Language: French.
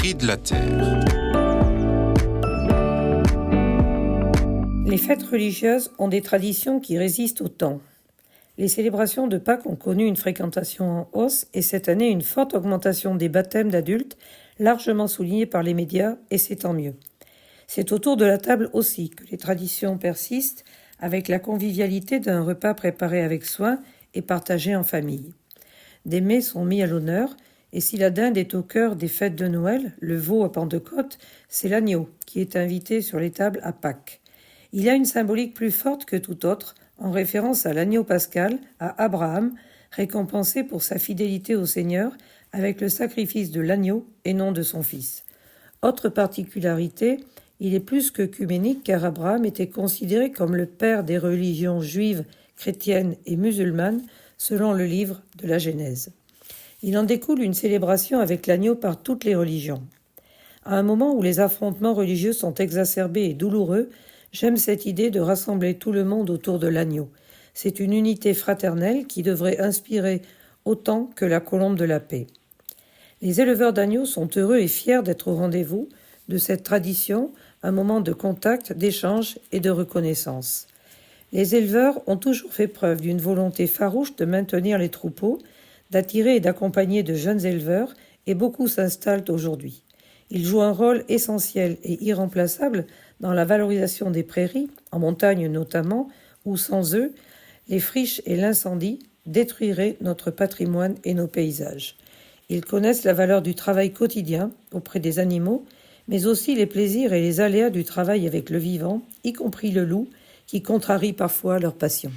cris de la terre. Les fêtes religieuses ont des traditions qui résistent au temps. Les célébrations de Pâques ont connu une fréquentation en hausse et cette année une forte augmentation des baptêmes d'adultes, largement soulignée par les médias, et c'est tant mieux. C'est autour de la table aussi que les traditions persistent, avec la convivialité d'un repas préparé avec soin et partagé en famille. Des mets sont mis à l'honneur, et si la dinde est au cœur des fêtes de Noël, le veau à Pentecôte, c'est l'agneau qui est invité sur les tables à Pâques. Il y a une symbolique plus forte que toute autre, en référence à l'agneau pascal, à Abraham, récompensé pour sa fidélité au Seigneur avec le sacrifice de l'agneau et non de son fils. Autre particularité, il est plus qu'œcuménique car Abraham était considéré comme le père des religions juives, chrétiennes et musulmanes selon le livre de la Genèse. Il en découle une célébration avec l'agneau par toutes les religions. À un moment où les affrontements religieux sont exacerbés et douloureux, j'aime cette idée de rassembler tout le monde autour de l'agneau. C'est une unité fraternelle qui devrait inspirer autant que la colombe de la paix. Les éleveurs d'agneaux sont heureux et fiers d'être au rendez-vous de cette tradition, un moment de contact, d'échange et de reconnaissance. Les éleveurs ont toujours fait preuve d'une volonté farouche de maintenir les troupeaux, d'attirer et d'accompagner de jeunes éleveurs, et beaucoup s'installent aujourd'hui. Ils jouent un rôle essentiel et irremplaçable dans la valorisation des prairies, en montagne notamment, où sans eux, les friches et l'incendie détruiraient notre patrimoine et nos paysages. Ils connaissent la valeur du travail quotidien auprès des animaux, mais aussi les plaisirs et les aléas du travail avec le vivant, y compris le loup, qui contrarie parfois leur passion.